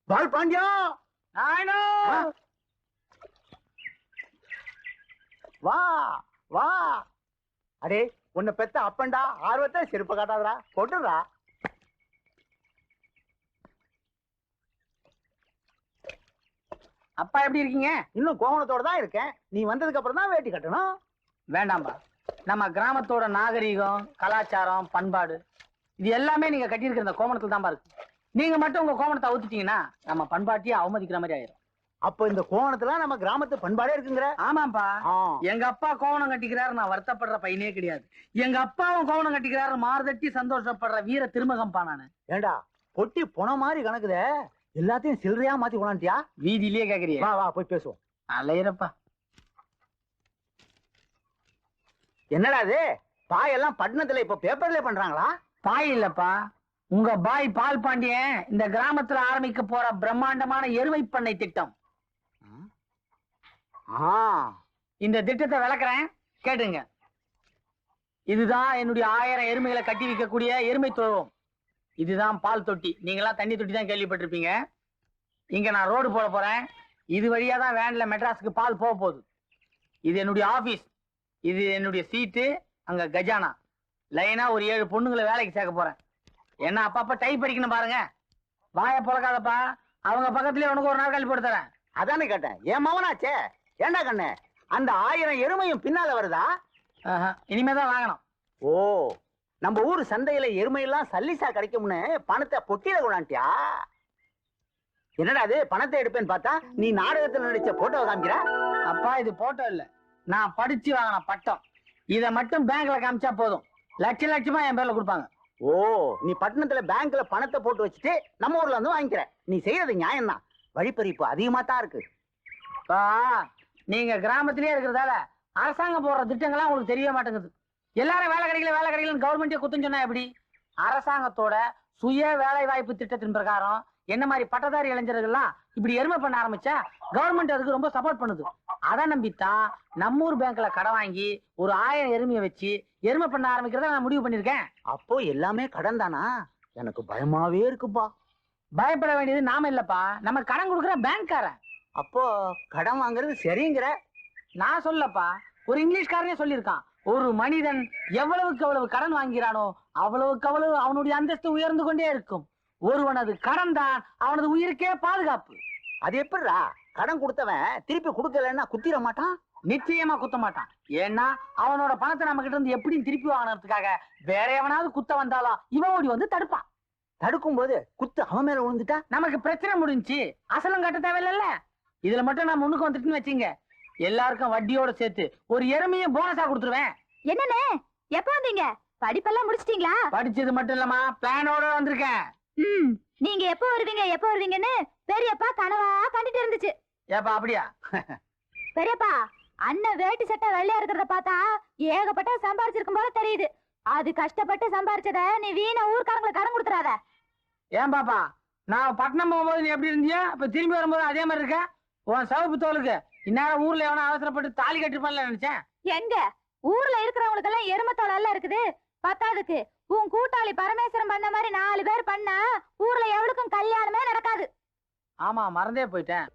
பால் பாண்டியா வா வா. அடே உன்னை பெத்த அப்பண்டா, ஆர்வத்தை செருப்ப காட்டாதடா, போட்டுடா. அப்பா எப்படி இருக்கீங்க? இன்னும் கோவணத்தோட தான் இருக்கேன். நீ வந்ததுக்கு அப்புறம் தான் வேட்டி கட்டணும். வேண்டாம்பா, நம்ம கிராமத்தோட நாகரீகம், கலாச்சாரம், பண்பாடு இது எல்லாமே நீங்க கட்டியிருக்கிற இந்த கோமணத்துல தான் இருக்கு. நீங்க மட்டும் உங்க கோமணத்தை அவுத்துட்டீங்கன்னா நம்ம பண்பாட்டையே அவமதிக்கிற மாதிரி ஆயிரும். அப்ப இந்த கோவணத்துல நம்ம கிராமத்து பண்பாடே இருக்குங்கிற? ஆமாப்பா, எங்க அப்பா கோவணம் கட்டிக்கிறாரு, நான் வருத்தப்படுற பையனே கிடையாது. எங்க அப்பாவும் கோவணம் கட்டிக்கிறாரு, மார்தட்டி சந்தோஷப்படுற வீர திருமகம்பா நானு. ஏண்டா பொட்டி பொண மாதிரி கணக்குதே, எல்லாத்தையும் சில்லறையா மாத்தி கொண்டாண்டியா? வீதியிலேயே கேக்குறியா? வா வா போய் பேசுவோம். அலையிறப்பா. என்னடா இது பாயெல்லாம் பட்டணத்துல இப்ப பேப்பர்ல பண்றாங்களா? பாய் இல்லப்பா, உங்க பாய் பால் பாண்டியன் இந்த கிராமத்துல ஆரம்பிக்க போற பிரம்மாண்டமான எருமை பண்ணை திட்டம். இந்த திட்டத்தை விளக்குறேன், கேட்டுங்க. இதுதான் என்னுடைய 1000 எருமைகளை கட்டி வைக்கக்கூடிய எருமை தொழுவம். இதுதான் பால் தொட்டி. நீங்களாம் தண்ணி தொட்டி தான் கேள்விப்பட்டிருப்பீங்க. இங்க நான் ரோடு போட போறேன். இது வழியா தான் வேன்ல மெட்ராஸுக்கு பால் போக போகுது. இது என்னுடைய ஆபீஸ், இது என்னுடைய சீட்டு, அங்க கஜானா. லைனா ஒரு 7 பொண்ணுங்களை வேலைக்கு சேர்க்க போறேன். என்ன அப்பப்ப டைப் அடிக்கணும் பாருங்க. வாய பொழக்காதப்பா, அவங்க பக்கத்துலயே உனக்கு ஒரு நாள் கல்வி போட்டு தரேன். அதானே கேட்டேன், என் மவனாச்சே. ஏண்டா கண்ணு, அந்த 1000 எருமையும் பின்னால வருதா? இனிமேதான் வாங்கணும். ஓ, நம்ம ஊர் சந்தையில எருமையெல்லாம் சல்லிசா கிடைக்கும்னு பணத்தை பொட்டியில கொண்டாண்டியா? என்னடா அது பணத்தை எடுப்பேன்னு பார்த்தா நீ நாடகத்துல நடிச்ச போட்டோ காமிக்கிற? அப்பா இது போட்டோ இல்ல, நான் படிச்சு வாங்கின பட்டம். இத மட்டும் பேங்க்ல காமிச்சா போதும், லட்ச லட்சமா என் பேர்ல கொடுப்பாங்க. ஓ, நீ பட்டணத்துல பேங்க்ல பணத்தை போட்டு வச்சுட்டு நம்ம ஊர்ல வந்து வாங்கிக்கிற. நீ செய்யறது நியாயம் தான், வழிப்பறிப்பு அதிகமா தான் இருக்கு. நீங்க கிராமத்திலேயே இருக்கிறதால அரசாங்கம் போடுற திட்டங்கள்லாம் உங்களுக்கு தெரிய மாட்டேங்குது. எல்லாரும் வேலை கிடைக்கல கவர்மெண்டே குத்தம் சொன்னா எப்படி? அரசாங்கத்தோட சுய வேலை வாய்ப்பு திட்டத்தின் பிரகாரம் என்ன மாதிரி பட்டதாரி இளைஞர்கள்லாம் இப்படி எருமை பண்ண ஆரம்பிச்சா கவர்மெண்ட் அதுக்கு ரொம்ப சப்போர்ட் பண்ணுது. அதை நம்பித்தான் நம்ம ஊர் பேங்க்ல கடன் வாங்கி ஒரு 1000 எருமையை வச்சு எருமை பண்ண ஆரம்பிக்கிறத நான் முடிவு பண்ணிருக்கேன். அப்போ எல்லாமே கடன் தானா? எனக்கு பயமாவே இருக்குப்பா. பயப்பட வேண்டியது நாம இல்லப்பா, நம்ம கடன் கொடுக்குற பேங்க்காரன். அப்போ கடன் வாங்குறது சரிங்கிற? நான் சொல்லப்பா, ஒரு இங்கிலீஷ்காரனே சொல்லியிருக்கான், ஒரு மனிதன் எவ்வளவுக்கு அவ்வளவு கடன் வாங்கிறானோ அவ்வளவுக்கு அவ்வளவு அவனுடைய அந்தஸ்து உயர்ந்து கொண்டே இருக்கும். ஒருவனது கடன் தான் அவனது உயிருக்கே பாதுகாப்பு. அது எப்படிடா? கடன் கொடுத்தவன் திருப்பி கொடுக்கலன்னா குத்திர மாட்டான்? நிச்சயமா குத்த மாட்டான். ஏன்னா அவனோட பணத்தை நம்ம கிட்ட இருந்து எப்படியும் திருப்பி வாங்கினதுக்காக வேற எவனாவது குத்த வந்தாலும் இவன் ஓடி வந்து தடுப்பான். தடுக்கும் போது குத்து அவன் மேல விழுந்துட்டா நமக்கு பிரச்சனை முடிஞ்சு, அசலும் கட்ட தேவையில்ல. இதுல மட்டும் நான் முன்னுக்கு வந்துட்டுன்னு வச்சுங்க, எல்லாருக்கும் வட்டியோட சேர்த்து ஒரு எருமையை போனஸா கொடுத்துருவேன். என்னன்னு எப்ப வந்தீங்க? படிப்பெல்லாம் முடிச்சிட்டீங்களா? படிச்சது மட்டும் இல்லமா, பிளானோட வந்திருக்கேன். நீங்க எப்ப வருவீங்கன்னு பெரியப்பா கனவா கண்டுட்டு இருந்துச்சு. ஏப்பா அப்படியா? பெரியப்பா, அண்ணன் வேட்டி சட்டை வெள்ளையா இருக்கிறத பார்த்தா ஏகப்பட்ட சம்பாரிச்சிருக்கும் போல தெரியுது. அது கஷ்டப்பட்டு சம்பாரிச்சத நீ வீணா ஊர்க்காரங்களை கடன் கொடுத்துறாத. ஏன் பாப்பா, நான் பட்டணம் போகும்போது நீ எப்படி இருந்தியா, இப்ப திரும்பி வரும்போது அதே மாதிரி இருக்க? உன் சவப்பு தோலுக்கு இந்நேரம் ஊர்ல எவனா அவசரப்பட்டு தாலி கட்டிருப்பான்ல நினைச்சேன். எங்க ஊர்ல இருக்கிறவங்களுக்கு எல்லாம் எருமத்தோல் எல்லாம் இருக்குது. பத்தாதுக்கு உன் கூட்டாளி பரமேஸ்வரன் பண்ண மாதிரி 4 பேர் பண்ணா ஊர்ல எவளுக்கும் கல்யாணமே நடக்காது. ஆமா, மறந்தே போயிட்டேன்.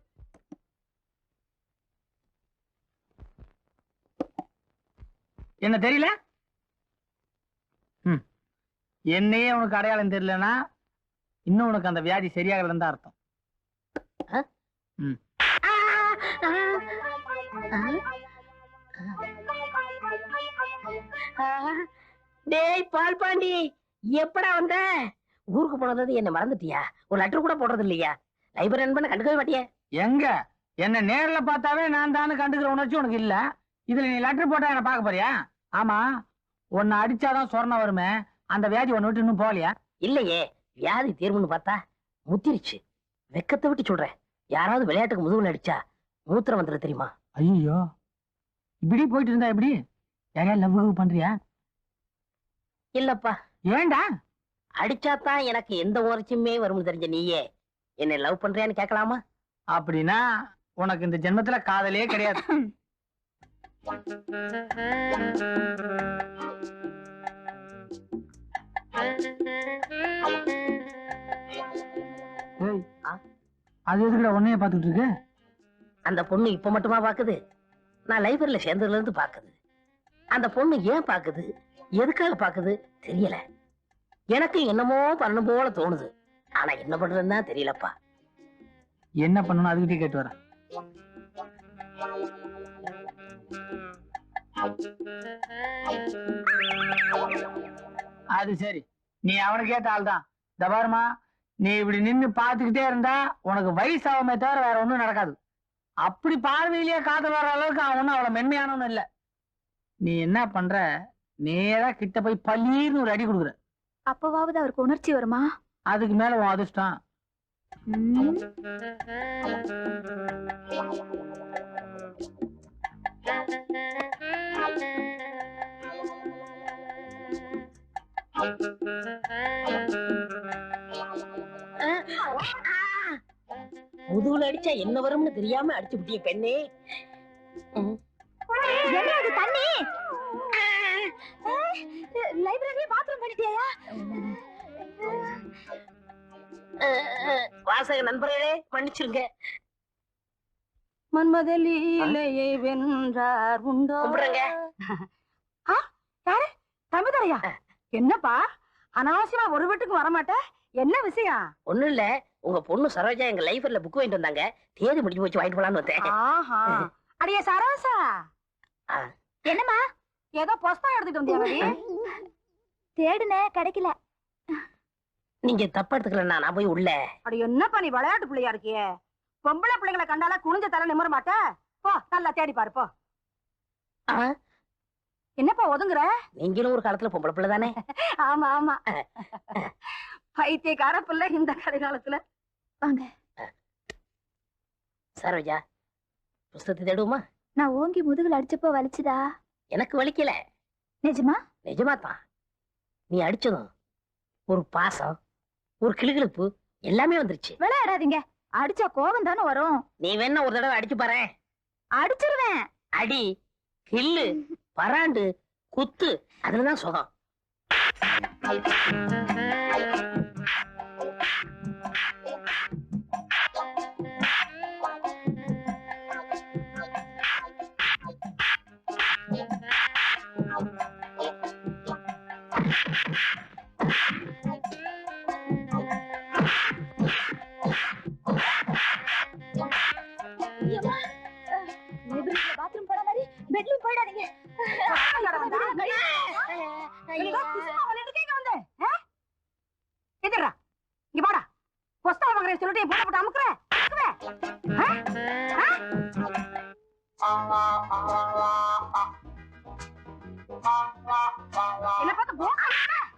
என்ன தெரியல? என்னையே உனக்கு அடையாளம் தெரியலன்னா இன்னும் உனக்கு அந்த வியாதி சரியாகலன்னு தான் அர்த்தம். டேய் பால் பாண்டி, எப்படா வந்த? ஊருக்கு போனது என்ன மறந்துட்டியா? ஒரு லெட்டர் கூட போடுறது இல்லையா? லைப்ரரி நண்பனை கண்டுக்கவே மாட்டியா? எங்க என்ன நேர்ல பார்த்தாவே நான் தானே கண்டுக்கிற உணர்ச்சி உனக்கு இல்ல. இதுல நீ லெட்டர் போட்டா என்ன பார்க்க போறியா? ஆமா, உன்னை அடிச்சாதான் சொர்ணம் வருமே, அந்த வியாதி ஒன்னு விட்டு இன்னும் போகலையா? இல்லையே, வியாதி தீர்வுன்னு பார்த்தா முத்திருச்சு. வெக்கத்தை விட்டு சொல்றேன், யாராவது விளையாட்டுக்கு முதுகுல அடிச்சா மூத்திரம் வந்துட தெரியுமா? ஐயோ, இப்படி போயிட்டு இருந்தா எப்படி? யாரையா லவ் பண்றியா? இல்லப்பா. ஏண்டா? அடிச்சாதான் எனக்கு எந்த உணர்ச்சியுமே வரும்னு தெரிஞ்ச நீயே என்ன லவ் பண்றியான்னு கேட்கலாமா? அப்படின்னா உனக்கு இந்த ஜென்மத்துல காதலே கிடையாது. அது எதுக்குடா உன்னைய பாத்துட்டு இருக்கு? அந்த பொண்ணு இப்ப மட்டுமா பாக்குது? நான் லைப்ரரியில சேர்ந்ததுல இருந்து பாக்குது. அந்த பொண்ணு ஏன் பாக்குது, எதுக்காக பாக்குது தெரியல. எனக்கு என்னமோ பண்ணணும் போல தோணுது. ஆனா என்ன பண்றதுன்னு தான் தெரியலப்பா. என்ன பண்ணணும் அதுக்கிட்டே கேட்டு வர. அது சரி, நீ அவனுக்கு ஏத்த ஆள் தான். தபாருமா, நீ இப்படி நின்னு பாத்துக்கிட்டே இருந்தா உனக்கு வயசாகுமே தவிர வேற ஒண்ணும் நடக்காது. அப்படி பார்வையிலேயே காதல் வர அளவுக்கு அவன் ஒன்னும் அவ்வளவு மென்மையானவனும் இல்ல. நீ என்ன பண்ற, நேரா கிட்ட போய் பல்லீர்னு ஒரு அடி கொடுக்குற. அப்பவாவது அவருக்கு உணர்ச்சி வருமா? அதுக்கு மேல உன் அதிர்ஷ்டம். முதுகுல அடிச்சா என்ன வரும்னு தெரியாம அடிச்சு விட்டிய பெண்ணே. என்ன அது தண்ணி? லைப்ரரி பாத்ரூம் பண்ணிட்டியா? வாசக நண்பர்களே மன்னிச்சிருங்க. மன்மதலீலையை வென்றார் உண்டோ? கும்பிடுறேங்க. யாரு? தம்பிதாயா? என்னப்பா அனாவசியமா ஒரு வீட்டுக்கு வரமாட்ட? என்ன விஷயம்? ஒண்ணும் இல்ல, உங்க பொண்ணு சரோஜா எங்க லைப்ரரியில புக் வாங்கிட்டு வந்தாங்க. தேதி முடிஞ்சு போச்சு, வாங்கிட்டு போலான்னு வந்தேன். ஆஹா, அடியே சரோசா, என்னம்மா ஏதோ புஸ்தகம் எடுத்துட்டு வந்தியா? தேடுனே கிடைக்கல. நீங்க தப்பா எடுத்துக்கலன்னா நான் போய் உள்ள. அடி என்னப்பா நீ விளையாட்டு பிள்ளையா இருக்கியே? பொம்பளை பிள்ளைங்களை கண்டால குனிஞ்ச தர நிமிர மாட்ட? போ நல்லா தேடி பாரு போ. என்னப்பா ஒதுங்குற? நீங்களும் ஒரு காலத்துல பொம்பளை பிள்ளை தானே? ஆமா ஆமா, பைத்தியக்கார பிள்ளை இந்த கடைகாலத்துல. வாங்க சரோஜா, புஸ்தகத்தை தேடுவோமா? நான் ஓங்கி முதுகுல அடிச்சப்போ வலிச்சுதா? எனக்கு வலிக்கல. நிஜமா? நிஜமா தான். நீ அடிச்சதும் ஒரு பாசம், ஒரு கிளுகிளுப்பு எல்லாமே வந்துருச்சு. விளையாடாதீங்க, அடிச்சா கோபம் தானே வரும். நீ வேணா ஒரு தடவை அடிச்சு பாரு. அடிச்சிருவேன். அடி, கில்லு, பராண்டு, குத்து, அதுலதான் சுகம். பாத்ரூம் போன மாதிரி பெட்லயும் போயிடாதீங்க. இங்க பாடா, புஸ்தகம் வாங்குறேன் சொல்லிட்டு போட போட்டு அமுக்குற. என்ன பார்த்து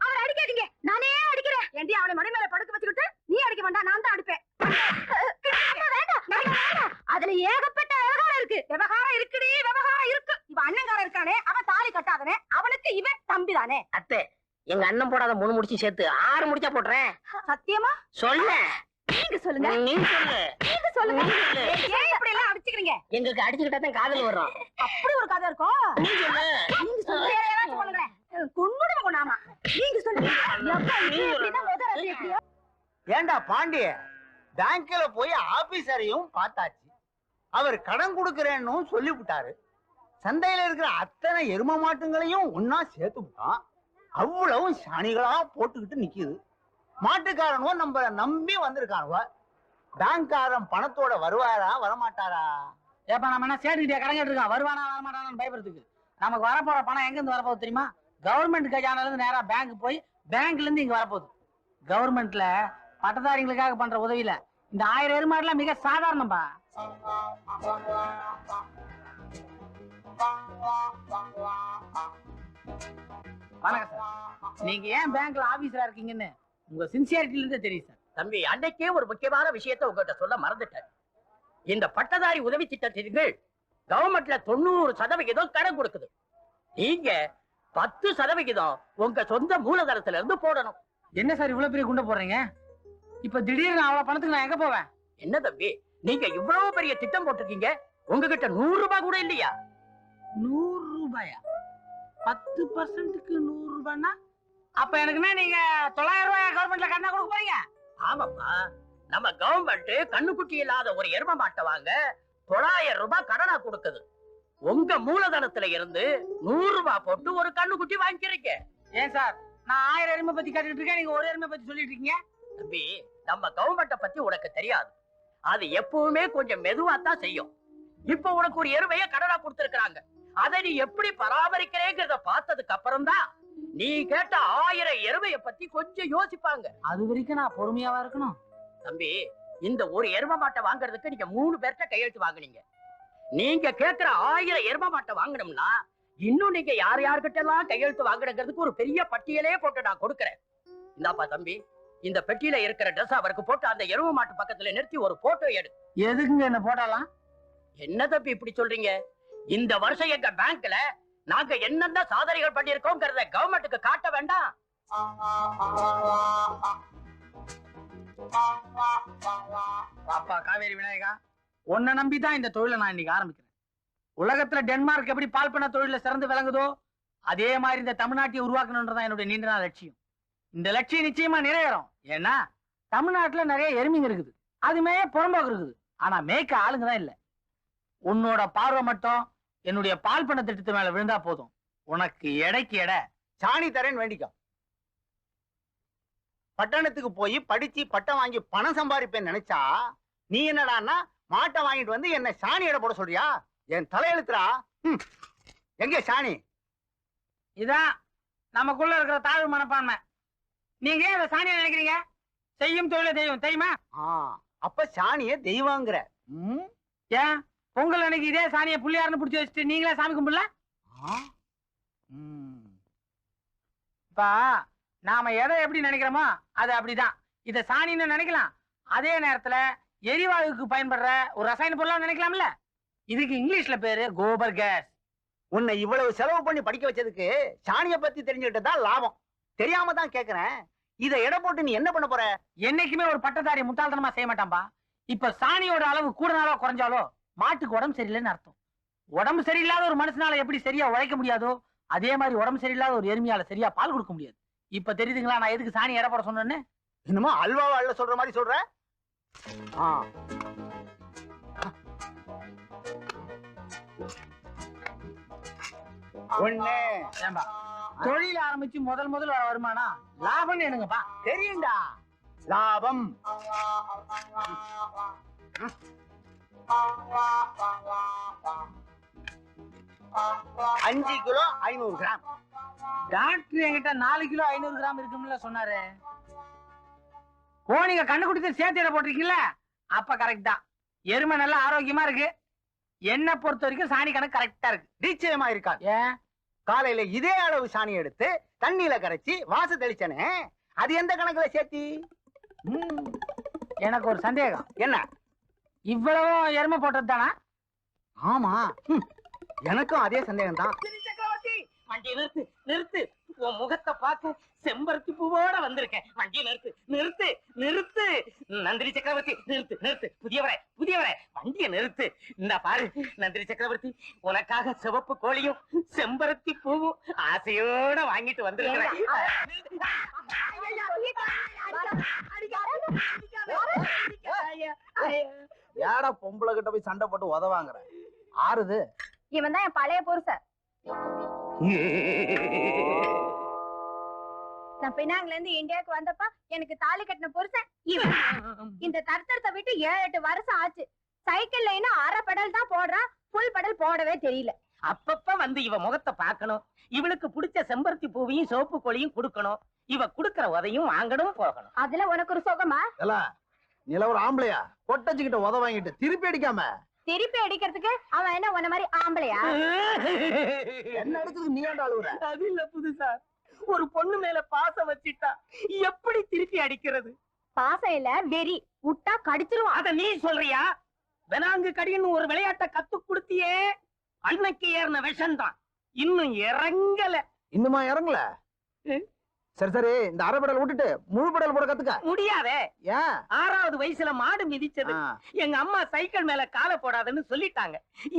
அவரை அடிக்காதீங்க, நானே அடிக்கிறேன். ஏண்டி அவனை மடி மேல படுக்க வச்சுக்கிட்டு நீ அடிக்க வேண்டாம், நான் தான் அடிப்பேன். அதுல ஏகப்பட்ட விவகாரம் இருக்கு. விவகாரம் இருக்குடி, விவகாரம் இருக்கு. இவ அண்ணங்காரன் இருக்கானே, அவன் தாலி கட்டாதனே, அவனுக்கு இவன் தம்பி தானே. அத்தை, எங்க அண்ணன் போடாத 3 முடிச்சு சேர்த்து 6 முடிச்சா போடுறேன். சத்தியமா? சொல்ல. நீங்க சொல்லுங்க. நீ சொல்லு. நீங்க சொல்லுங்க. நீ சொல்லு. ஏன் இப்படி எல்லாம் அடிச்சுக்கிறீங்க? எங்களுக்கு அடிச்சுக்கிட்டா தான் காதல் வரும். அப்படி ஒரு கதை இருக்கும். நீ சொல்லு. நீங்க சொல்லுங்க. வேற யாராச்சும் சொல்லுங்களேன். கொன்னுடுங்க கொண்டாமா. நீங்க சொல்லுங்க. எப்ப இப்படிதான் முதல் ராத்திரி எப்படியோ? ஏண்டா பாண்டிய, பேங்க்ல போய் ஆபீசரையும் பார்த்தாச்சு. அவர் கடன் கொடுக்கறேன்னு சொல்லிவிட்டாரு. சந்தையில இருக்கிற அத்தனை எரும மாட்டுங்களையும் ஒன்னா சேர்த்து விட்டான். அவ்வளவு சாணிகளா போட்டுக்கிட்டு நிக்குது. மாட்டுக்காரனும் நம்ம நம்பி வந்திருக்கானுவ. பேங்க்காரன் பணத்தோட வருவாரா வரமாட்டாரா? ஏப்பா நம்ம என்ன சேட்டுக்கிட்டே கடன் கேட்டுருக்கான், வருவானா வரமாட்டானு பயப்படுறதுக்கு. நமக்கு வரப்போற பணம் எங்க இருந்து வரப்போகுது தெரியுமா? கவர்மெண்ட் கஜானால இருந்து நேரா பேங்க் போய் பேங்க்ல இருந்து இங்க வரப்போகுது. கவர்மெண்ட்ல பட்டதாரிகளுக்காக பண்ற உதவியில இந்த 1000 எருமாடுலாம் மிக சாதாரணப்பா. வணக்கம் சார். நீங்க ஏன் பேங்க்ல ஆபீசரா இருக்கீங்கன்னு உங்க சின்சியாரிட்டில இருந்தே தெரியும் சார். தம்பி, அன்னைக்கே ஒரு முக்கியமான விஷயத்தை உங்ககிட்ட சொல்ல மறந்துட்டேன். இந்த பட்டதாரி உதவி திட்டத்திற்கு கவர்மெண்ட்ல 90% கடன் கொடுக்குது. நீங்க 10% உங்க சொந்த மூலதனத்துல இருந்து போடணும். என்ன சார் இவ்வளவு பெரிய குண்டை போடுறீங்க? இப்ப திடீர்னு அவ்வளவு பணத்துக்கு நான் எங்க போவேன்? என்ன தம்பி, நீங்க இவ்வளவு பெரிய திட்டம் போட்டிருக்கீங்க, உங்ககிட்ட 100 ரூபாய் கூட இல்லையா? 100 ரூபாயா? 10%க்கு 100 ரூபாய்னா அப்ப எனக்குன்னா நீங்க 900 ரூபாய் கவர்மெண்ட்ல கடனா கொடுக்க போறீங்க? ஆமாப்பா, நம்ம கவர்மெண்ட் கண்ணுக்குட்டி இல்லாத ஒரு எரும மாட்டை வாங்க 900 ரூபாய் கடனா கொடுக்குது. உங்க மூலதனத்துல இருந்து 100 ரூபாய் போட்டு ஒரு கண்ணுக்குட்டி வாங்கிக்கிறீங்க. ஏன் சார், நான் 1000 எருமை பத்தி கேட்டுட்டு இருக்கேன், நீங்க ஒரு எருமை பத்தி சொல்லிட்டு இருக்கீங்க. தம்பி, நம்ம கவர்மெண்ட பத்தி உனக்கு தெரியாது. அது எப்பவுமே கொஞ்சம் மெதுவா தான் செய்யும். இப்ப உனக்கு ஒரு எருமையை கடனா கொடுத்திருக்காங்க. அதை நீ எப்படி பராமரிக்கிறேங்கிறத பார்த்ததுக்கு அப்புறம் தான் நீ கேட்ட 1000 எருமையை பத்தி கொஞ்சம் யோசிப்பாங்க. அது வரைக்கும் நான் பொறுமையாவா இருக்கணும்? தம்பி, இந்த ஒரு எரும மாட்டை வாங்குறதுக்கு நீங்க 3 பேர்ட்ட கையெழுத்து வாங்குனீங்க. நீங்க கேட்கிற 1000 எரும மாட்டை வாங்கணும்னா இன்னும் நீங்க யார்கிட்ட எல்லாம் கையெழுத்து வாங்குறதுக்கு ஒரு பெரிய பட்டியலே போட்டு நான் கொடுக்கறேன். இந்தாப்பா தம்பி, இந்த பெட்டியில இருக்கிற ட்ரெஸ் அவருக்கு போட்டு அந்த எரும மாட்டு பக்கத்துல நிறுத்தி ஒரு போட்டோ எடு. எதுக்குங்க என்ன போட்டாலாம்? என்ன தம்பி இப்படி சொல்றீங்க? இந்த வருஷம் எங்க பேங்க்ல நாங்க என்னென்ன சாதனைகள் பண்ணிருக்கோம்ங்கறத கவர்மெண்ட்டுக்கு காட்ட வேண்டாம்? அப்பா காவேரி விநாயகா, உன்னை நம்பிதான் இந்த தொழிலை நான் இன்னைக்கு ஆரம்பிக்கிறேன். உலகத்துல டென்மார்க் எப்படி பால் பண்ண தொழில சிறந்து விளங்குதோ அதே மாதிரி இந்த தமிழ்நாட்டை உருவாக்கணும்ன்றதான் என்னுடைய நீண்ட நாள் லட்சியம். இந்த லட்சியம் நிச்சயமா நிறைவேறும். ஏன்னா தமிழ்நாட்டுல நிறைய எருமைங்க இருக்குது, அதுமே புறம்போக்கு இருக்குது. ஆனா மேய்க்க ஆளுங்க தான் இல்ல. உன்னோட பார்வை மட்டும் என்னுடைய பால் பண்ண திட்டத்து மேல விழுந்தா போதும். உனக்கு எடைக்கு எடை சாணி தரேன்னு வேண்டிக்கோ. பட்டணத்துக்கு போய் படிச்சு பட்டம் வாங்கி பணம் சம்பாதிப்பேன்னு நினைச்சா நீ என்னடான்னா மாட்டை வாங்கிட்டு வந்து என்ன சாணி எடை போட சொல்றியா? என் தலையெழுத்துறா. எங்க சாணி? இதான் நமக்குள்ள இருக்கிற தாழ்வு மனப்பான்மை. நீங்க ஏன் சாணியை நினைக்கிறீங்க? செய்யும் தொழில தெய்வம் தெரியுமா? அப்ப சாணிய தெய்வங்கிற. ஏன் பொங்கல் அன்னைக்கு இதே சாணியை புள்ளியாருன்னு பிடிச்சி வச்சுட்டு நீங்களே சாமி கும்பிடல? இப்ப நாம எதை எப்படி நினைக்கிறோமோ அது அப்படிதான். இத சாணின்னு நினைக்கலாம், அதே நேரத்துல எரிவாயுக்கு பயன்படுற ஒரு ரசாயன பொருளா நினைக்கலாம்ல. இதுக்கு இங்கிலீஷ்ல பேரு கோபர் கேஸ். உன்னை இவ்வளவு செலவு பண்ணி படிக்க வச்சதுக்கு சாணிய பத்தி தெரிஞ்சுக்கிட்டு தான் லாபம். தெரியாம தான் கேக்குறேன். இத எடை போட்டு நீ என்ன பண்ண போற? என்னைக்குமே ஒரு பட்டதாரி முட்டாள்தனமா செய்ய மாட்டான்பா. இப்ப சாணியோட அளவு கூடனாலோ குறைஞ்சாலோ மாட்டுக்கு உடம்பு சரியில்லைன்னு அர்த்தம். உடம்பு சரியில்லாத ஒரு மனுஷனால எப்படி சரியா உழைக்க முடியாதோ அதே மாதிரி உடம்பு சரியில்லாத ஒரு எருமையால சரியா பால் கொடுக்க முடியாது. இப்ப தெரியுதுங்களா நான் எதுக்கு சாணி எடை போட சொன்னேன்னு? என்னமோ அல்வாவா அள்ள சொல்ற மாதிரி சொல்ற. ஒண்ணு ஏம்பா, தொழில் ஆரம்பிச்சு முதல் வருமானம் லாபம் என்னங்கப்பா? தெரியும்டா, லாபம். 5 கிலோ 500 கிராம். டாக்டர் என்கிட்ட 4 கிலோ 500 கிராம் இருக்கும்ல சொன்னாரு. ஓ, நீங்க கண்டுபிடிச்சு சேர்த்து எடை போட்டிருக்கீங்களா? அப்ப கரெக்ட் தான். எருமை நல்லா ஆரோக்கியமா இருக்கு. என்ன பொறுத்த வரைக்கும் சாணி கணக்கு கரெக்டா இருக்கு. நிச்சயமா இருக்கா? ஏன்? காலையில இதே அளவு சாணி எடுத்து தண்ணியில கரைச்சி வாச தெளிச்சனே, அது எந்த கணக்குல சேர்த்தி? எனக்கு ஒரு சந்தேகம். என்ன? இவ்வளவு எருமை போட்டது தானா? ஆமா, எனக்கும் அதே சந்தேகம் தான். சக்கரவர்த்தி, வண்டியை நிறுத்து நிறுத்து. உன் முகத்தை பார்க்க செம்பருத்தி பூவோட வந்திருக்கேன். வண்டியை நிறுத்து நிறுத்து நிறுத்து. நந்திரி சக்கரவர்த்தி, நிறுத்து நிறுத்து. புதியவரே வண்டியை நிறுத்து. இந்த பாரு நந்திரி சக்கரவர்த்தி, உனக்காக சிவப்பு கோழியும் செம்பருத்தி பூவும் ஆசையோட வாங்கிட்டு வந்திருக்கிறேன். யாரா பொம்பளை கிட்ட போய் சண்டை போட்டு உதவாங்கற? ஆறுது இவன் தான் என் பழைய புருஷன். நான் பினாங்ல இருந்து இந்தியாவுக்கு வந்தப்ப எனக்கு தாலி கட்டின புருஷன் இவன். இந்த தர்த்தரத்தை விட்டு 7-8 வருஷம் ஆச்சு. சைக்கிள்ல இன்னும் அரை பெடல் தான் போடுறான், ஃபுல் பெடல் போடவே தெரியல. அப்பப்ப வந்து இவ முகத்தை பார்க்கணும். இவளுக்கு பிடிச்ச செம்பருத்தி பூவையும் சோப்பு கோழியும் கொடுக்கணும். இவ குடுக்கற உதையும் வாங்கணும் போகணும். அதுல உனக்கு ஒரு சுகமா? நில ஒரு ஆம்பளையா கொட்டச்சுக்கிட்ட உத வாங்கிட்டு திருப்பி அடிக்காம? திருப்பி அடிக்கிறதுக்கு அவன் என்ன உன்ன மாதிரி ஆம்பளையா? என்ன அடிச்சதுக்கு நீ ஏன்டா அழுவுற? அது இல்ல புதுசா, ஒரு பொண்ணு மேல பாசம் வச்சிட்டா எப்படி திருப்பி அடிக்கிறது? பாசம் இல்ல வெறி, விட்டா கடிச்சிருவான். அத நீ சொல்றியா? வெனாங்கு கடின்னு ஒரு விளையாட்டை கத்து கொடுத்தியே, அன்னைக்கு ஏறின விஷம் தான் இன்னும் இறங்கல. இன்னுமா இறங்கல? சரி சரி, இந்த அரை பெடல் விட்டுட்டு முழு பெடல் போட கத்துக்க. முடியாதே. ஏன்? 6வது வயசுல மாடு மிதிச்சது. எங்க அம்மா சைக்கிள் மேல காலை போடாதுன்னு சொல்லிட்டாங்க.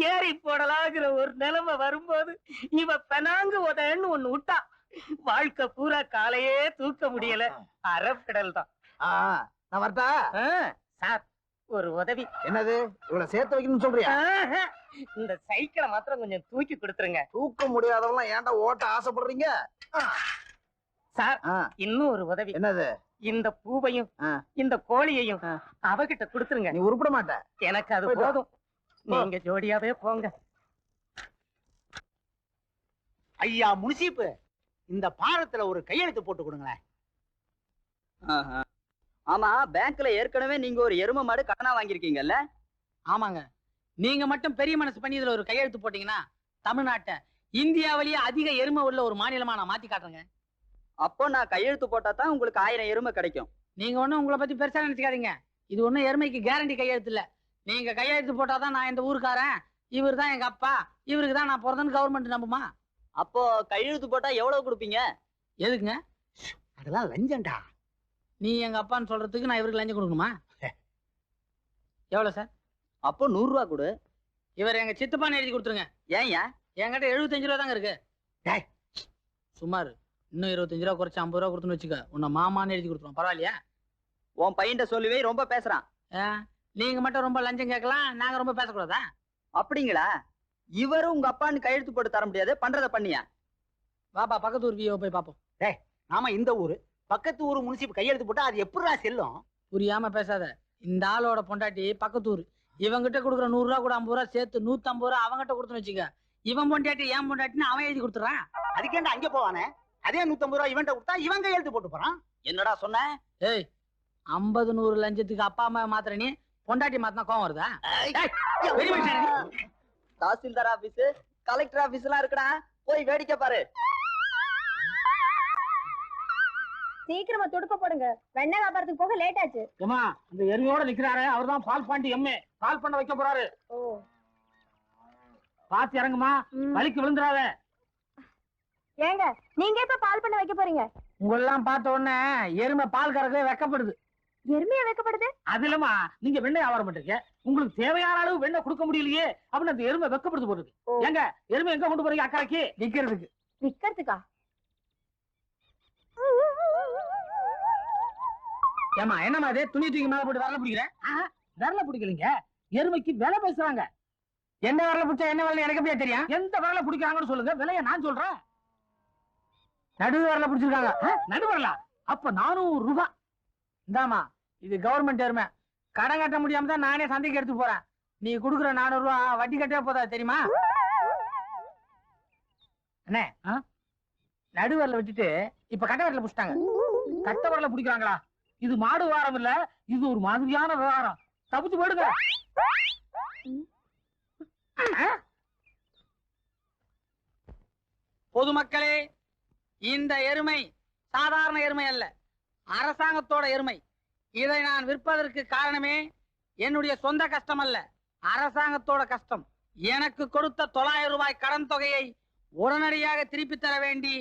ஏறி போடலாங்கிற ஒரு நிலைமை வரும்போது இவ பெனாங்கு உதன்னு ஒண்ணு விட்டா. வாழ்க்கை பூரா காலையே தூக்க முடியல. அரை பெடல் தான். நான் வரட்டா? ஒரு உதவி. என்னது இவ்வளவு சேர்த்து வைக்கணும்னு சொல்றியா? இந்த சைக்கிளை மாத்திரம் கொஞ்சம் தூக்கி கொடுத்துருங்க. தூக்க முடியாதவங்க ஏன்டா ஓட்ட ஆசைப்படுறீங்க? சார் ஆ, இன்னும் ஒரு உதவி. என்னது? இந்த பூவையும் ஆ. இந்த கோழியையும் அவகிட்ட கொடுத்துருங்க. நீ உருப்பிட மாட்ட. எனக்கு அது போயிட்டு வா. போதும். நீங்க ஜோடியாவே போங்க. ஐயா முனிசிப்பு, இந்த பாரத்துல ஒரு கையெழுத்து போட்டு கொடுங்களேன். ஆமா, பேங்க்ல ஏற்கனவே நீங்க ஒரு எருமை மாடு கடனா வாங்கியிருக்கீங்கல்ல? ஆமாங்க. நீங்க மட்டும் பெரிய மனசு பண்ணி இதுல ஒரு கையெழுத்து போட்டீங்கன்னா தமிழ்நாட்டை இந்தியாவிலேயே அதிக எருமை உள்ள ஒரு மாநிலமா நான் மாத்தி காட்டுறேங்க. அப்போ நான் கையெழுத்து போட்டா தான் உங்களுக்கு 1000 எருமை கிடைக்கும். நீங்க ஒண்ணும் உங்களை பத்தி பெருசா நினைச்சுக்காதீங்க. இது ஒண்ணும் எருமைக்கு கேரண்டி கையெழுத்து இல்ல. நீங்க கையெழுத்து போட்டாதான் நான் இந்த ஊருக்காரன், இவர் தான் எங்க அப்பா, இவருக்கு தான் நான் பிறந்தேன்னு கவர்மெண்ட் நம்புமா? அப்போ கையெழுத்து போட்டா எவ்வளவு கொடுப்பீங்க? எதுக்குங்க? அதெல்லாம் லஞ்சம்டா. நீ எங்க அப்பான்னு சொல்றதுக்கு நான் இவருக்கு லஞ்சம் கொடுக்கணுமா? எவ்வளவு சார்? அப்போ 100 ரூபா கொடு. இவர் எங்க சித்தப்பான்னு எழுதி கொடுத்துருங்க. ஏன்யா? என்கிட்ட 75 ரூபா தாங்க இருக்கு. டேய். சுமார் இன்னும் 25 ரூபா குறைச்சு 50 ரூபா கொடுத்துன்னு வச்சுக்க, உன்னை மாமான்னு எழுதி கொடுத்துருவோம். பரவாயில்லையா? உன் பையன்ட்ட சொல்லுவே ரொம்ப பேசுறான். நீங்க மட்டும் ரொம்ப லஞ்சம் கேட்கலாம், நாங்க ரொம்ப பேசக்கூடாதா? அப்படிங்களா? இவரும் உங்க அப்பான்னு கையெழுத்து போட்டு தர முடியாது, பண்றத பண்ணியா? வாப்பா பக்கத்து ஊர் வியோ போய் பாப்போம். நாம இந்த ஊரு பக்கத்து ஊரு முனிசிப்பு கையெழுத்து போட்டா அது எப்படிடா செல்லும்? புரியாம பேசாத. இந்த ஆளோட பொண்டாட்டி பக்கத்து ஊர். இவங்கிட்ட கொடுக்குற 100 ரூபா கூட 50 ரூபா சேர்த்து 150 ரூபா அவங்கிட்ட கொடுத்துன்னு வச்சுக்க. இவன் பொண்டாட்டி ஏன் பொண்டாட்டின்னு அவன் எழுதி கொடுத்துறான். அதுக்கேண்டா அங்க போவானே? அதே 150 ரூபா இவன்ட்ட கொடுத்தா இவன் கையெழுத்து போட்டு போறான். என்னடா சொன்ன? ஏய், 50 100 லஞ்சத்துக்கு அப்பா அம்மா மாத்திர நீ பொண்டாட்டி மாத்தினா கோவம் வருதா? பெரிய மனுஷன் நீ. தாசில்தார் ஆபீஸ், கலெக்டர் ஆபீஸ் எல்லாம் இருக்குடா, போய் வேடிக்கை பாரு. சீக்கிரமா துடுக்க போடுங்க, வெண்ணெய் வியாபாரத்துக்கு போக லேட் ஆச்சு. ஏமா, அந்த எருமையோட நிக்கிறாரு அவர்தான் பால் பாண்டி எம்ஏ. பால் பண்ண வைக்க போறாரு. ஓ, பாத்து இறங்குமா, வலிக்கு விழுந்துறாத. ஏங்க நீங்க எப்ப பால் பண்ண வைக்க போறீங்க? உங்களெல்லாம் பார்த்த உடனே எருமை பால் கறக்கவே வெக்கப்படுது. எருமையா வைக்கப்படுது? அது இல்லமா, நீங்க வெண்ணெய் வியாபாரம் பண்றீங்க, உங்களுக்கு தேவையான அளவு வெண்ணெய் கொடுக்க முடியலையே அப்படின்னு அந்த எருமை வெக்கப்படுது போடுது. ஏங்க எருமை எங்க கொண்டு போறீங்க? அக்கறைக்கு விக்கிறதுக்கு. விக்கிறதுக்கா? ஏமா என்னமா அது துணி தூக்கி மேல போட்டு வரல பிடிக்கிறேன்? வரல பிடிக்கலீங்க, எருமைக்கு விலை பேசுறாங்க. என்ன வரல பிடிச்சா என்ன வரல எனக்கு எப்படியா தெரியும்? எந்த வரல பிடிக்கிறாங்கன்னு சொல்லுங்க, விலைய நான் சொல்றேன். நடுவு வரல பிடிச்சிருக்காங்க. நடு வரல அப்ப 400 ரூபாய். இந்தாமா, இது கவர்மெண்ட் எருமை. கடன் கட்ட முடியாம தான் நானே சந்தைக்கு எடுத்து போறேன். நீ குடுக்குற 400 ரூபாய் வட்டி கட்டவே போதா தெரியுமா? அண்ணே, நடு வரல விட்டுட்டு இப்ப கட்ட வரல பிடிச்சிட்டாங்க. கட்ட வரல பிடிக்கிறாங்களா? இது மாடு வாரம் இல்ல, இது ஒரு மாதிரியான விவகாரம். தப்பிச்சு போடுங்க. பொதுமக்களே, இந்த எருமை சாதாரண எருமை அல்ல, அரசாங்கத்தோட எருமை. இதை நான் விற்பதற்கு காரணமே என்னுடைய சொந்த கஷ்டம் அல்ல, அரசாங்கத்தோட கஷ்டம். எனக்கு கொடுத்த 900 ரூபாய் கடன் தொகையை உடனடியாக திருப்பி தர வேண்டி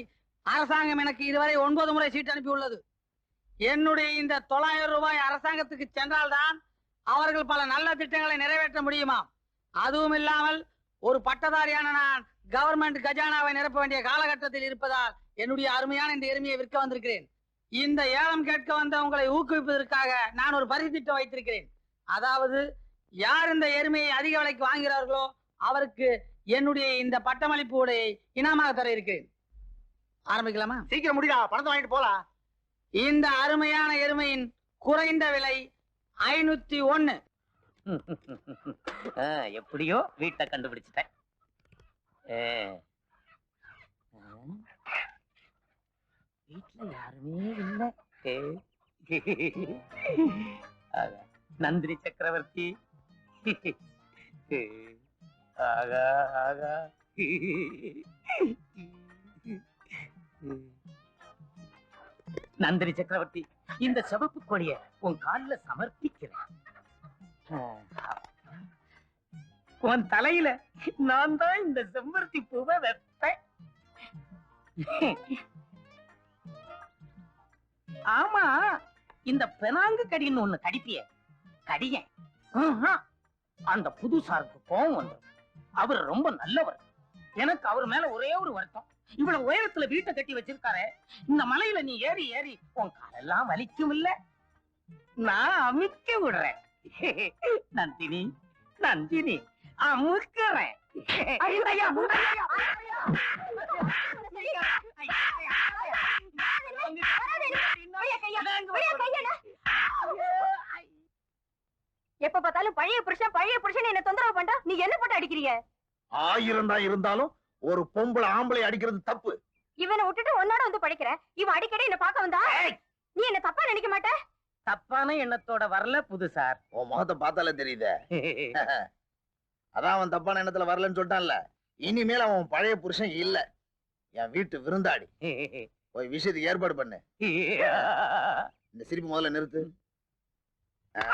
அரசாங்கம் எனக்கு இதுவரை 9 முறை சீட்டு அனுப்பியுள்ளது. என்னுடைய இந்த 900 ரூபாய் அரசாங்கத்துக்கு சென்றால்தான் அவர்கள் பல நல்ல திட்டங்களை நிறைவேற்ற முடியுமா? அதுவும் இல்லாமல் ஒரு பட்டதாரியான நான் கவர்மெண்ட் கஜானாவை நிரப்ப வேண்டிய காலகட்டத்தில் இருப்பதால் என்னுடைய அருமையான இந்த எருமையை விற்க வந்திருக்கிறேன். இந்த ஏலம் கேட்க வந்த உங்களை ஊக்குவிப்பதற்காக நான் ஒரு பரிசு திட்டம் வைத்திருக்கிறேன். அதாவது யார் இந்த எருமையை அதிக விலைக்கு வாங்குகிறார்களோ அவருக்கு என்னுடைய இந்த பட்டமளிப்பு உடையை இனாமாக தர இருக்கிறேன். ஆரம்பிக்கலாமா? சீக்கிரம் முடிடா, பணத்தை வாங்கிட்டு போலாம். இந்த அருமையான எருமையின் குறைந்த விலை 501. எப்படியோ வீட்டை கண்டுபிடிச்சிட்டேன். வீட்டுல யாருமே இல்லை. நந்தினி சக்கரவர்த்தி. ஆகா ஆகா. நந்தினி சக்கரவர்த்தி, இந்த சிவப்பு கொடிய உன் கால்ல சமர்ப்பிக்கிறேன். உன் தலையில நான் தான் இந்த செம்பருத்தி பூவை வைப்பேன். ஆமா, இந்த பெனாங்கு கடின்னு ஒண்ணு கடிப்பிய கடிய அந்த புதுசாருக்கு கோவம் வந்து. அவர் ரொம்ப நல்லவர். எனக்கு அவர் மேல ஒரே ஒரு வருத்தம், இவ்வளவு உயரத்துல வீட்டை கட்டி வச்சிருக்காரு. இந்த மலையில நீ ஏறி ஏறி உன் காலெல்லாம் வலிக்கும் இல்ல, நான் அமிக்க விடுறேன். நந்தினி நந்தினி அமுக்கிறேன். ஐயோ, ஐயா, எப்ப பார்த்தாலும் பழைய புருஷன் என்ன தொந்தரவு பண்றா. நீ என்ன போட்டு அடிக்கிறிய? 1000 தான் இருந்தாலும் ஒரு பொம்பளை ஆம்பளை அடிக்கிறது தப்பு. இவனை விட்டுட்டு உன்னோட வந்து படிக்கிறேன். இவன் அடிக்கடி என்ன பார்க்க வந்தா நீ என்ன தப்பா நினைக்க மாட்ட? தப்பான எண்ணத்தோட வரல புது சார். உன் முகத்தை பார்த்தாலே தெரியுதே. அதான் அவன் தப்பான எண்ணத்துல வரலன்னு சொல்லிட்டான்ல. இனிமேல் அவன் பழைய புருஷன் இல்ல, என் வீட்டு விருந்தாடி. போய் விஷயத்துக்கு ஏற்பாடு பண்ணு. இந்த சிரிப்பு முதல்ல நிறுத்து.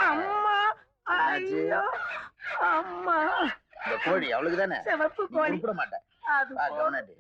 அம்மா என்னாச்சு? ஐயோ அம்மா இந்த கோழி அவளுக்கு தானே, சிவப்பு நீ கோழி உருப்பிட மாட்டேன். அது கவனாட்டி